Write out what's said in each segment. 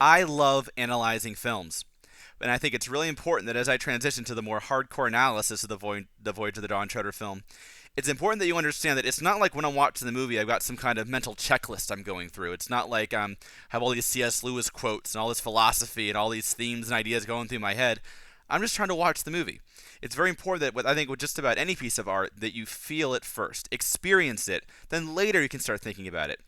I love analyzing films. And I think it's really important that as I transition to the more hardcore analysis of the Voyage of the Dawn Treader film, it's important that you understand that it's not like when I'm watching the movie, I've got some kind of mental checklist I'm going through. It's not like I have all these C.S. Lewis quotes and all this philosophy and all these themes and ideas going through my head. I'm just trying to watch the movie. It's very important that I think with just about any piece of art that you feel it first, experience it, then later you can start thinking about it.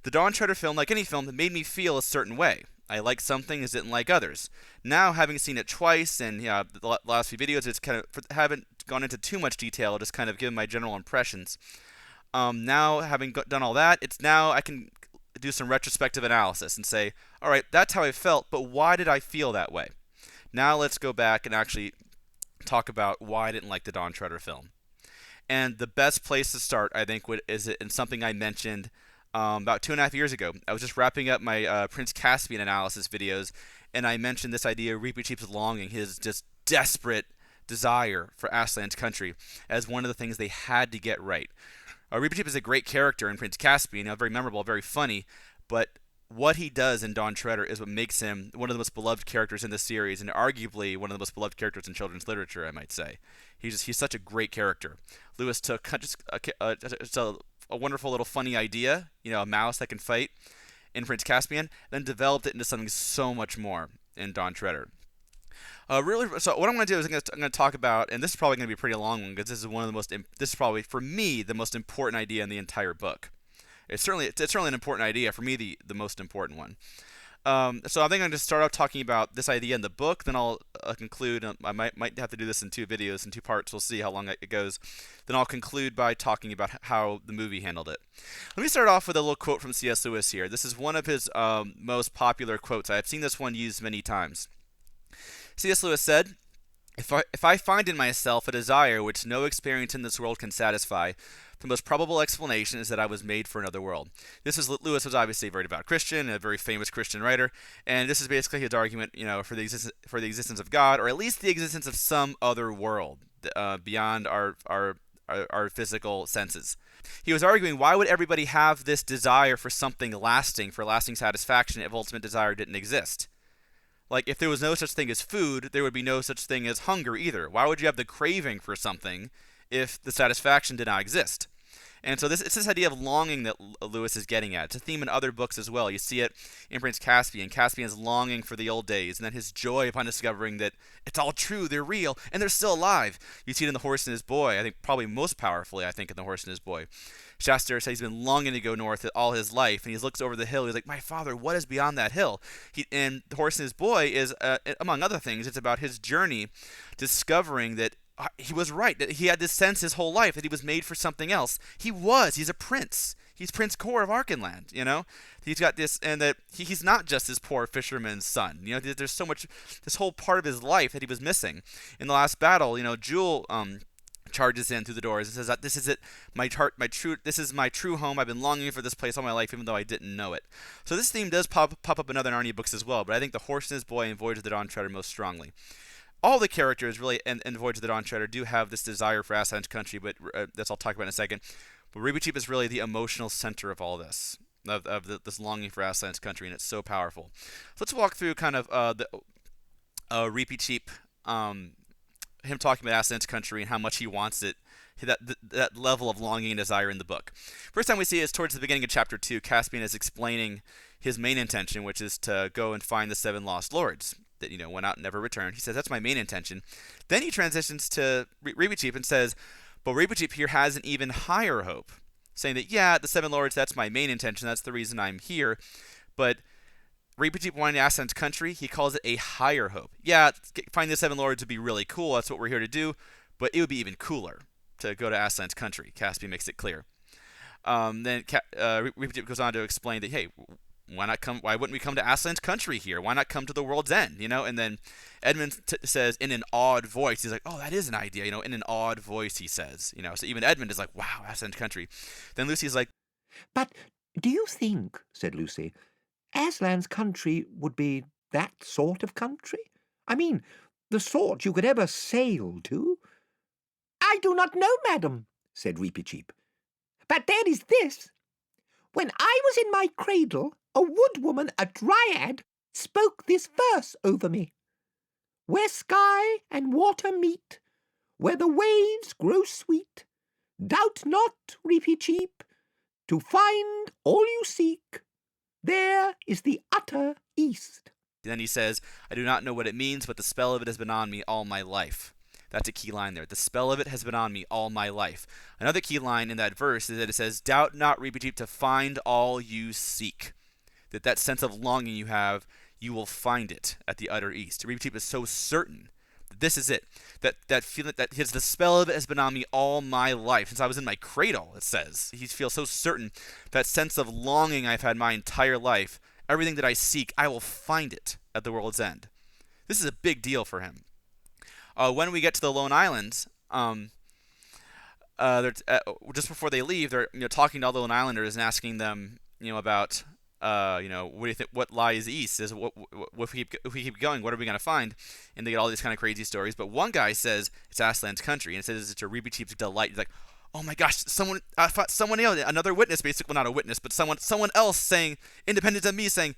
The Dawn Treader film, like any film, made me feel a certain way. I liked some things, didn't like others. Now, having seen it twice, and the last few videos, it's kind of haven't gone into too much detail, just kind of given my general impressions. Now, having done all that, it's now I can do some retrospective analysis and say, all right, that's how I felt, but why did I feel that way? Now let's go back and actually talk about why I didn't like the Dawn Treader film. And the best place to start, I think, is in something I mentioned about 2.5 years ago. I was just wrapping up my Prince Caspian analysis videos, and I mentioned this idea of Reepicheep's longing, his just desperate desire for Aslan's country, as one of the things they had to get right. Reepicheep is a great character in Prince Caspian, very memorable, very funny, but what he does in Dawn Treader is what makes him one of the most beloved characters in the series, and arguably one of the most beloved characters in children's literature, I might say. He's such a great character. Lewis took just a wonderful little funny idea, a mouse that can fight in Prince Caspian, then developed it into something so much more in Dawn Treader. So what I'm going to do is I'm going to talk about, and this is probably going to be a pretty long one because this is probably for me the most important idea in the entire book. It's certainly an important idea for me, the most important one. So I think I'm going to start out talking about this idea in the book, then I'll conclude. I might have to do this in two videos, in two parts. We'll see how long it goes. Then I'll conclude by talking about how the movie handled it. Let me start off with a little quote from C.S. Lewis here. This is one of his most popular quotes. I've seen this one used many times. C.S. Lewis said, if I find in myself a desire which no experience in this world can satisfy, the most probable explanation is that I was made for another world. Lewis was obviously a very devout Christian, a very famous Christian writer, and this is basically his argument, for the existence of God, or at least the existence of some other world beyond our physical senses. He was arguing, why would everybody have this desire for something lasting, for lasting satisfaction, if ultimate desire didn't exist? Like, if there was no such thing as food, there would be no such thing as hunger either. Why would you have the craving for something if the satisfaction did not exist? And so it's this idea of longing that Lewis is getting at. It's a theme in other books as well. You see it in Prince Caspian. Caspian's longing for the old days, and then his joy upon discovering that it's all true, they're real, and they're still alive. You see it in The Horse and His Boy. I think probably most powerfully, in The Horse and His Boy. Shastar says he's been longing to go north all his life, and he looks over the hill. He's like, my father, what is beyond that hill? And The Horse and His Boy is, among other things, it's about his journey discovering that he was right, that he had this sense his whole life that he was made for something else. He's a prince. He's Prince Kor of Archenland, He's got this, and that he's not just this poor fisherman's son. There's so much, this whole part of his life that he was missing. In the last battle, Jewel charges in through the doors and says that this is it, this is my true home. I've been longing for this place all my life, even though I didn't know it. So this theme does pop up in other Narnia books as well, but I think The Horse and His Boy and Voyage of the Dawn Treader most strongly. All the characters really in Voyage of the Dawn Treader do have this desire for Aslan's country, but that's I'll talk about in a second. But Reepicheep is really the emotional center of all this, this longing for Aslan's country, and it's so powerful. So let's walk through kind of the Reepicheep, him talking about Aslan's country and how much he wants it, that level of longing and desire in the book. First time we see it is towards the beginning of chapter 2. Caspian is explaining his main intention, which is to go and find the 7 lost lords that went out and never returned. He says that's my main intention. Then he transitions to Reepicheep and says, but Reepicheep here has an even higher hope, saying that the 7 lords, that's my main intention, that's the reason I'm here. But Reepicheep wanting Aslan's country, he calls it a higher hope. Finding the 7 lords would be really cool, that's what we're here to do, but it would be even cooler to go to Aslan's country. Caspian makes it clear. Then Reepicheep goes on to explain that, hey, why wouldn't we come to Aslan's country here? Why not come to the world's end? And then Edmund says in an awed voice, he's like, oh, that is an idea. In an awed voice, he says. So even Edmund is like, wow, Aslan's country. Then Lucy's like, but do you think, said Lucy, Aslan's country would be that sort of country? I mean, the sort you could ever sail to? I do not know, madam, said Reepicheep. But there is this. When I was in my cradle, a woodwoman, a dryad, spoke this verse over me. Where sky and water meet, where the waves grow sweet, doubt not, Reepicheep, to find all you seek. There is the utter East. Then he says, I do not know what it means, but the spell of it has been on me all my life. That's a key line there. The spell of it has been on me all my life. Another key line in that verse is that it says, doubt not, Reepicheep, to find all you seek. That sense of longing you have, you will find it at the utter East. Reepicheep is so certain that this is it. That feeling that the spell of it has been on me all my life. Since I was in my cradle, it says. He feels so certain. That sense of longing I've had my entire life. Everything that I seek, I will find it at the world's end. This is a big deal for him. When we get to the Lone Islands, just before they leave, they're talking to all the Lone Islanders and asking them about what do you think? What lies east? Is what if we keep going? What are we going to find? And they get all these kind of crazy stories. But one guy says it's Aslan's country, and it says it's a Reepicheep's delight. He's like, oh my gosh, someone else, another witness, basically, well, not a witness, but someone else saying, independent of me, saying,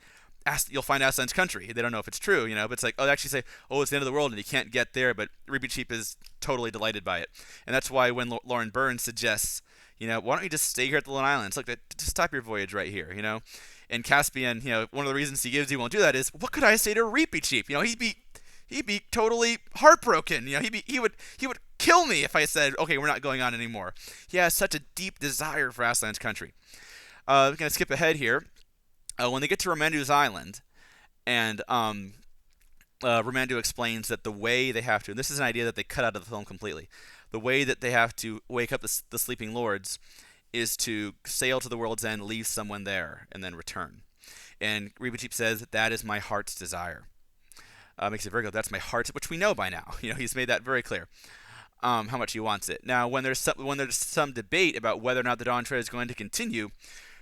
you'll find Aslan's country. They don't know if it's true, but it's like, oh, they actually say, oh, it's the end of the world and you can't get there, but Reepicheep is totally delighted by it. And that's why when Lauren Burns suggests, why don't you just stay here at the Lone Islands? Look, just stop your voyage right here, And Caspian, one of the reasons he won't do that is, what could I say to Reepicheep? He'd be totally heartbroken. He would kill me if I said, okay, we're not going on anymore. He has such a deep desire for Aslan's country. We're going to skip ahead here. When they get to Romandu's island, and Romandu explains that the way they have to, and this is an idea that they cut out of the film completely, the way that they have to wake up the sleeping lords is to sail to the world's end, leave someone there, and then return. And Reepicheep says, that is my heart's desire. Makes it very clear, that's my heart, which we know by now. He's made that very clear. How much he wants it. Now, when there's some debate about whether or not the Dawn Tread is going to continue,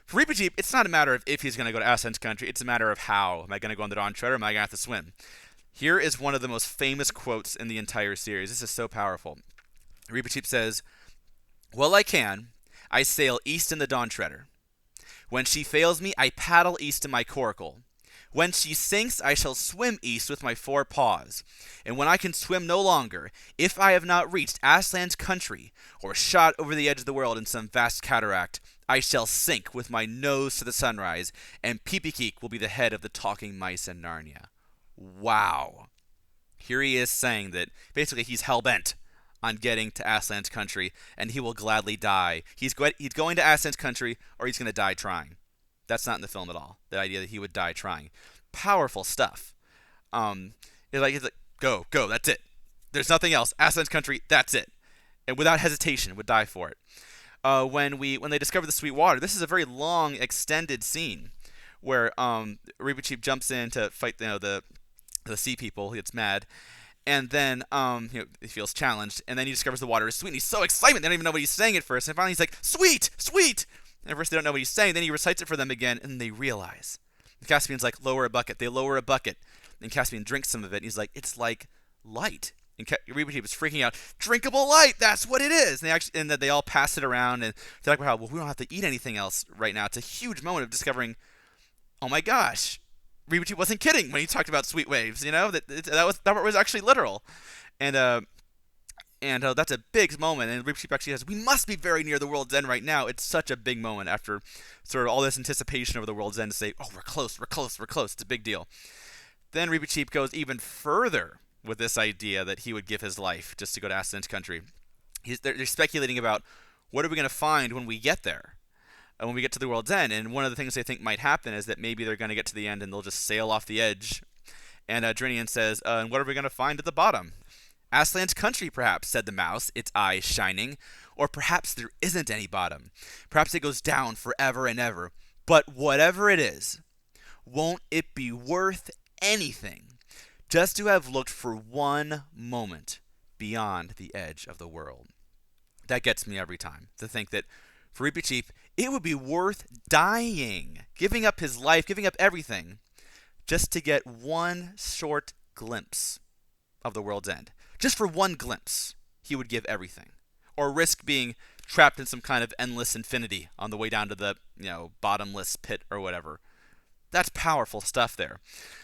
for Reepicheep, it's not a matter of if he's going to go to Aslan's country. It's a matter of how. Am I going to go on the Dawn Tread, or am I going to have to swim? Here is one of the most famous quotes in the entire series. This is so powerful. Reepicheep says, well, I can. I sail east in the Dawn Treader. When she fails me, I paddle east in my coracle. When she sinks, I shall swim east with my 4 paws. And when I can swim no longer, if I have not reached Aslan's country, or shot over the edge of the world in some vast cataract, I shall sink with my nose to the sunrise, and Reepicheep will be the head of the talking mice in Narnia. Wow. Here he is saying that basically he's hell-bent on getting to Aslan's country, and he will gladly die. He's going to Aslan's country, or he's going to die trying. That's not in the film at all. The idea that he would die trying. Powerful stuff. He's like, go, that's it. There's nothing else. Aslan's country, that's it. And without hesitation, would die for it. When they discover the sweet water, this is a very long, extended scene where Reepicheep jumps in to fight the sea people. He gets mad. And then he feels challenged, and then he discovers the water is sweet, and he's so excited, they don't even know what he's saying at first, and finally he's like, sweet, sweet! And at first they don't know what he's saying, then he recites it for them again, and they realize. And Caspian's like, lower a bucket. They lower a bucket, and Caspian drinks some of it, and he's like, it's like light. And Reepicheep is freaking out, drinkable light, that's what it is! And they all pass it around, and they talk about how, well, we don't have to eat anything else right now. It's a huge moment of discovering, oh my gosh, Reepicheep wasn't kidding when he talked about sweet waves, that was actually literal. And that's a big moment, and Reepicheep actually says, we must be very near the world's end right now. It's such a big moment after sort of all this anticipation over the world's end to say, oh, we're close. It's a big deal. Then Reepicheep goes even further with this idea that he would give his life just to go to Aslan's country. They're speculating about what are we going to find when we get there, when we get to the world's end. And one of the things they think might happen is that maybe they're going to get to the end and they'll just sail off the edge. And Drinian says, and what are we going to find at the bottom? Aslan's country, perhaps, said the mouse, its eyes shining. Or perhaps there isn't any bottom. Perhaps it goes down forever and ever. But whatever it is, won't it be worth anything just to have looked for one moment beyond the edge of the world? That gets me every time, to think that for Reepicheep, it would be worth dying, giving up his life, giving up everything, just to get one short glimpse of the world's end. Just for one glimpse, he would give everything. Or risk being trapped in some kind of endless infinity on the way down to the, bottomless pit or whatever. That's powerful stuff there.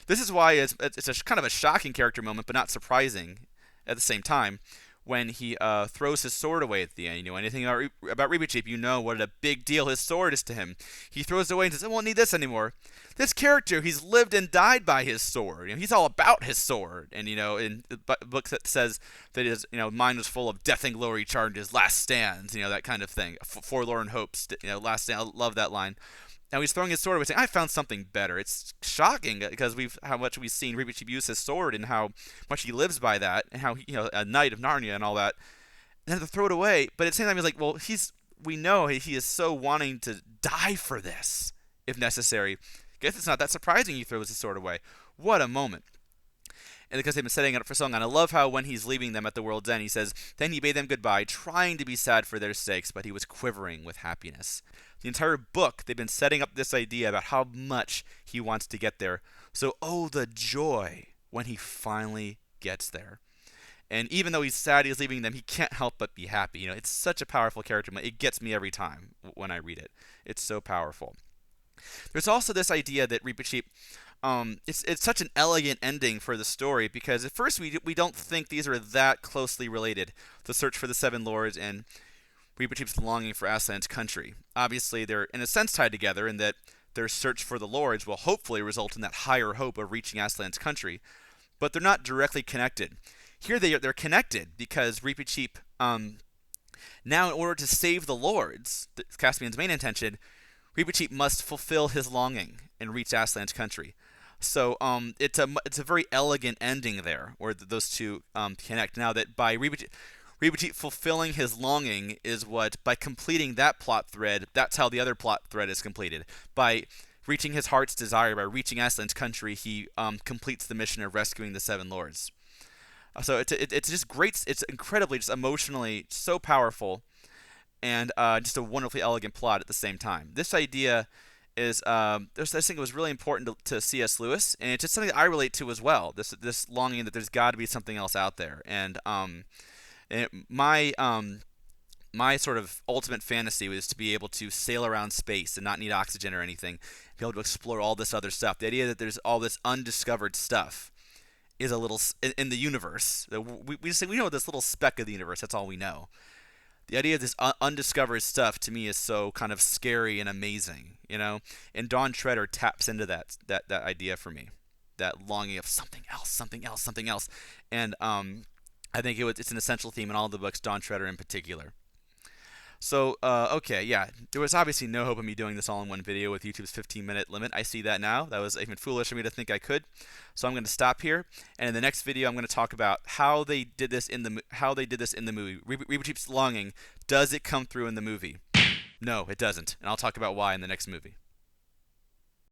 This is why it's a kind of a shocking character moment, but not surprising at the same time. When he throws his sword away at the end, you know anything about Reepicheep, you know what a big deal his sword is to him. He throws it away and says, "I won't need this anymore." This character, he's lived and died by his sword. You know, he's all about his sword. And you know, in the book that says that his mind was full of death and glory charges, last stands, that kind of thing, forlorn hopes, last stand. I love that line. Now he's throwing his sword away, saying, "I found something better." It's shocking because how much we've seen Reepicheep use his sword and how much he lives by that, and how a knight of Narnia and all that. And then to throw it away, but at the same time he's like, well, we know he is so wanting to die for this if necessary. Guess it's not that surprising he throws his sword away. What a moment. And because they've been setting it up for so long. And I love how when he's leaving them at the world's end, he says, "Then he bade them goodbye, trying to be sad for their sakes, but he was quivering with happiness." The entire book, they've been setting up this idea about how much he wants to get there. So, oh, the joy when he finally gets there. And even though he's sad he's leaving them, he can't help but be happy. It's such a powerful character. It gets me every time when I read it. It's so powerful. There's also this idea that Reepicheep, it's such an elegant ending for the story because at first we don't think these are that closely related. The search for the Seven Lords and Reepicheep's longing for Aslan's country. Obviously, they're in a sense tied together in that their search for the Lords will hopefully result in that higher hope of reaching Aslan's country, but they're not directly connected. Here they're connected because Reepicheep, now in order to save the Lords, Caspian's main intention, Reepicheep must fulfill his longing and reach Aslan's country. So it's a very elegant ending there, where those two connect. Now that by Reepicheep fulfilling his longing is what, by completing that plot thread, that's how the other plot thread is completed. By reaching his heart's desire, by reaching Aslan's country, he completes the mission of rescuing the Seven Lords. So it's just great. It's incredibly, just emotionally so powerful, and just a wonderfully elegant plot at the same time. This idea is, I think it was really important to C.S. Lewis, and it's just something that I relate to as well. This longing that there's got to be something else out there, and my sort of ultimate fantasy was to be able to sail around space and not need oxygen or anything, be able to explore all this other stuff. The idea that there's all this undiscovered stuff is a little in the universe. We know this little speck of the universe. That's all we know. The idea of this undiscovered stuff to me is so kind of scary and amazing, And Dawn Treader taps into that idea for me, that longing of something else, something else, something else, and I think it's an essential theme in all the books, Dawn Treader in particular. So, okay, yeah, there was obviously no hope of me doing this all in one video with YouTube's 15-minute limit. I see that now. That was even foolish of me to think I could. So I'm going to stop here, and in the next video, I'm going to talk about how they did this in the movie. Reepicheep's longing, does it come through in the movie? No, it doesn't, and I'll talk about why in the next movie.